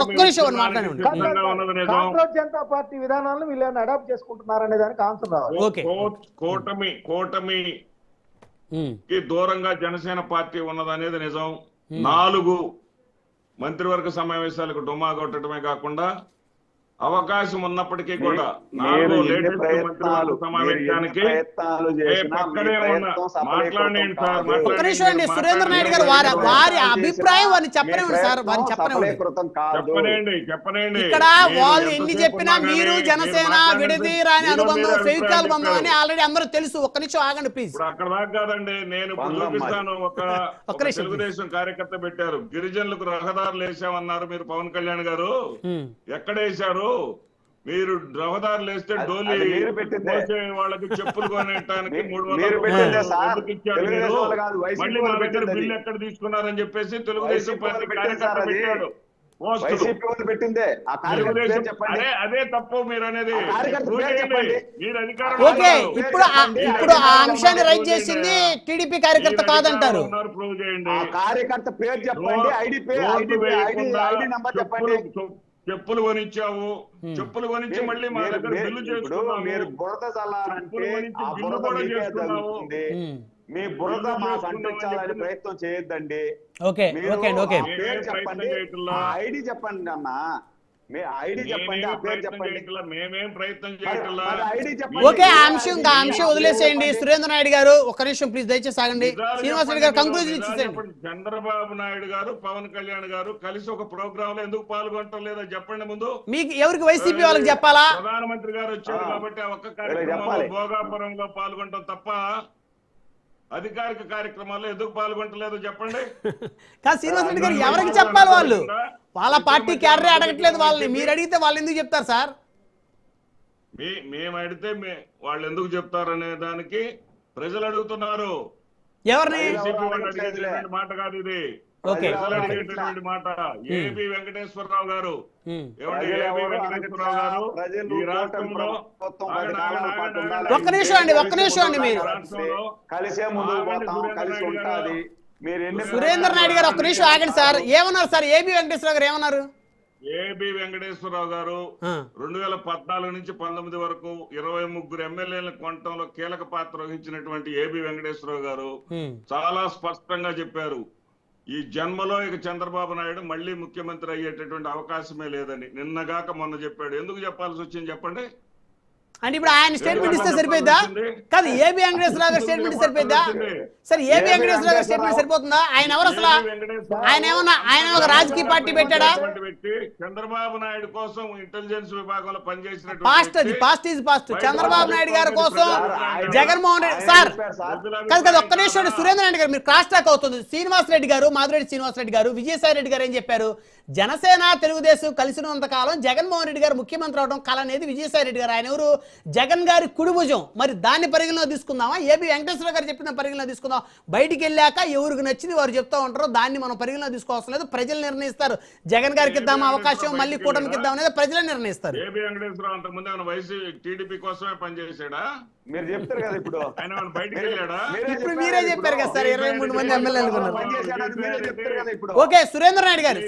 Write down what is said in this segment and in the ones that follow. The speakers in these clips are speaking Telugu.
ఒక్క నిమిషం మాట్లాడండి. కాంగ్రెస్ జనతా పార్టీ విధానాలను వీళ్ళని అడాప్ట్ చేసుకుంటున్నారనే దానికి ఆన్సర్ రావాలి. కూటమికి దూరంగా జనసేన పార్టీ ఉన్నదనేది నిజం. 4 మంత్రివర్గ సమావేశాలకు డుమ్మా కొట్టడమే కాకుండా అవకాశం ఉన్నప్పటికీ కూడా 4 లేటెస్ట్ మంత్రివర్గ సమావేశానికి మాట్లాడండి. సురేంద్ర నాయుడు గారు వారి అభిప్రాయం వారిని చెప్పనివ్వండి సార్, వారిని చెప్పనండి. ఇక్కడ వాళ్ళు ఎన్ని చెప్పినా మీరు జనసేన విడదీరాని అనుబంధం ఫెవికాల్ బంధం అని ఆల్రెడీ అందరూ తెలుసు. ఒక్క నిమిషం ఆగండి ప్లీజ్. అక్కడ దాకా కాదండి, నేను ఇప్పుడు చూపిస్తాను. ఒక తెలుగుదేశం కార్యకర్త పెట్టారు, గిరిజనులకు రహదారులు వేసామన్నారు మీరు పవన్ కళ్యాణ్ గారు. ఎక్కడ వేశారు? మీరు రహదారులు వేస్తే డోలీ పోసే వాళ్ళకి చెప్పులు కొనేటానికి 300 ఇచ్చారు మీరు. మళ్ళీ మా దగ్గర బిల్లు ఎక్కడ తీసుకున్నారని చెప్పేసి తెలుగుదేశం పార్టీ కార్యకర్త పెట్టాడు. అదే తప్పు మీరు అనేది. మీరు ఓకే, ఇప్పుడు ఆ అంశాన్ని రైట్ చేసింది టీడీపీ కార్యకర్త కాదంటారు. ప్రూవ్ చేయండి. కార్యకర్త పేరు చెప్పండి, ఐడి నంబర్ చెప్పండి. చెప్పులు కొనిచ్చావు, చెప్పులు కొనిచ్చి మళ్ళీ మా దగ్గర బిల్లు చేసుకున్నావు. మీరు బురద చల్లారంటే బిల్లు కూడా చేసుకున్నావు. మీ బురద మాకు అంటించాలని ప్రయత్నం చేయొద్దండి. ఓకే ఓకే ఓకే, పేరు చెప్పండి, ఐడి చెప్పండి అన్న. మీ ఐడి చెప్పండి, ఆ పేరు చెప్పండి. మేమేం ప్రయత్నం చేయట్లా. ఓకే, ఆ అంశం వదిలేసేయండి. సురేంద్ర నాయుడు గారు ఒక్క నిమిషం ప్లీజ్, దయచేసి ఆగండి. శ్రీనివాస్ రెడ్డి గారు కంక్లూజన్ ఇచ్చేసేయండి. చంద్రబాబు నాయుడు గారు పవన్ కళ్యాణ్ గారు కలిసి ఒక ప్రోగ్రామ్ లో ఎందుకు పాల్గొనటం లేదో చెప్పండి ముందు. మీకు ఎవరికి వైసీపీ వాళ్ళకి చెప్పాలా? ప్రధానమంత్రి గారు వచ్చారు కాబట్టి ఆ ఒక్క కార్యక్రమంలో భోగాపురంలో పాల్గొనటం తప్ప అధికారిక కార్యక్రమాల్లో ఎందుకు పాల్గొంటలేదో చెప్పండి. కానీ శ్రీనివాస్ రెడ్డి గారు ఎవరికి చెప్పాలి? వాళ్ళ పార్టీ క్యాడరే అడగట్లేదు వాళ్ళని. మీరు అడిగితే వాళ్ళు ఎందుకు చెప్తారు సార్? మేము అడిగితే వాళ్ళు ఎందుకు చెప్తారనే దానికి ప్రజలు అడుగుతున్నారు. ఎవరిని? మాట కాదు ఇది, ఓకే అడిగేటటువంటి మాట. ఏబి వెంకటేశ్వరరావు గారు, ఏమండి ఏబి వెంకటేశ్వరరావు గారు ఈ రాష్ట్రంలో ఒక్క నిమిషం అండి మీరు కలిసే ముందు కలిసి ఉండాలి. సురేంద్ర నాయుడు గారు ఒక్క నిమిషం ఆగండి సార్. ఏమన్నారు సార్ ఏబి వెంకటేశ్వరరావు గారు? ఏమన్నారు? ఏబి వెంకటేశ్వరరావు గారు 2014 నుంచి 19 వరకు 23 ఎమ్మెల్యేలను కొనటంలో కీలక పాత్ర వహించినటువంటి ఏబి వెంకటేశ్వరరావు గారు చాలా స్పష్టంగా చెప్పారు, ఈ జన్మలో ఇక చంద్రబాబు నాయుడు మళ్ళీ ముఖ్యమంత్రి అయ్యేటటువంటి అవకాశమే లేదని. నిన్నగాక మొన్న చెప్పాడు. ఎందుకు చెప్పాల్సి వచ్చింది చెప్పండి? అంటే ఇప్పుడు ఆయన స్టేట్మెంట్ ఇస్తే సరిపోయిద్దా? కాదు, ఏబి వెంకటేశ్వరరావు గారు స్టేట్మెంట్ సరిపోయిద్దా? సరే, ఏబి వెంకటేశ్వరరావు గారు స్టేట్మెంట్ సరిపోతుందా? ఆయన ఎవరు అసలు? ఆయన ఒక రాజకీయ పార్టీ పెట్టాడా? చంద్రబాబు నాయుడు కోసం ఇంటెలిజెన్స్ విభాగంలో పనిచేసిన past is past. Chandrababu Naidu గారి కోసం జగన్మోహన్ రెడ్డి సార్ కాదు ఒక్క నిమిషం. సురేంద్ర నాయుడు గారు మీరు క్రాస్ టాక్ అవుతుంది. శ్రీనివాస్ రెడ్డి గారు, మాధురెడ్డి శ్రీనివాస్ రెడ్డి గారు, విజయసాయి రెడ్డి గారు ఏం చెప్పారు? జనసేన తెలుగుదేశం కలిసినంత కాలం జగన్మోహన్ రెడ్డి గారు ముఖ్యమంత్రి అవడం కళ అనేది విజయసాయి రెడ్డి గారు. ఆయన ఎవరు? జగన్ గారి కుడిభుజం. మరి దాన్ని పరిగణలో తీసుకుందామా? ఏబి వెంకటేశ్వర గారు చెప్పిన పరిగణలో తీసుకుందాం. బయటికి వెళ్ళాక ఎవరికి నచ్చింది వారు చెప్తా ఉంటారు, దాన్ని మనం పరిగణలో తీసుకోవాల్సిన లేదు. ప్రజలు నిర్ణయిస్తారు. జగన్ గారికి ఇద్దామా అవకాశం, మళ్ళీ కూటమికి ఇద్దాం అనేది ప్రజలే నిర్ణయిస్తారు. ఏబి వెంకటేశ్వరరావు అంతకుముందు ఆయన వైసీపీ టీడీపీ కోసమే పనిచేసాడా? మీరు చెప్తారు కదా ఇప్పుడు. ఆయన బయటికి వెళ్ళాడా? ఇప్పుడు మీరే చెప్పారు కదా సార్, 23 మంది ఎమ్మెల్యేలు ఉన్నారు. ఓకే, సురేంద్ర నాయుడు గారు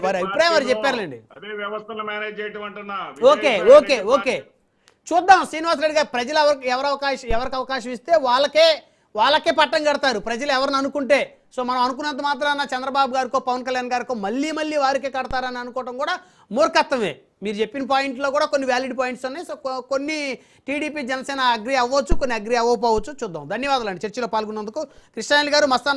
వారి అభిప్రాయం వారు చెప్పారులేండి. అదే వ్యవస్థను మేనేజ్ చేయటం అంటున్నా. ఓకే ఓకే ఓకే, చూద్దాం. శ్రీనివాస్ రెడ్డి గారు ప్రజలు ఎవరికి అవకాశం ఇస్తే వాళ్ళకే పట్టం కడతారు. ప్రజలు ఎవరిని అనుకుంటే, సో మనం అనుకున్నంత మాత్రాన చంద్రబాబు గారికో పవన్ కళ్యాణ్ గారికో మళ్ళీ వారికే కడతారని అనుకోవడం కూడా మూర్ఖత్వమే. మీరు చెప్పిన పాయింట్లో కూడా కొన్ని వ్యాలిడ్ పాయింట్స్ ఉన్నాయి. సో కొన్ని టీడీపీ జనసేన అగ్రి అవ్వచ్చు, కొన్ని అగ్రి అవ్వకపోవచ్చు. చూద్దాం. ధన్యవాదాలు అండి చర్చలో పాల్గొన్నందుకు. కృష్ణాయన్ గారు, మస్తాన్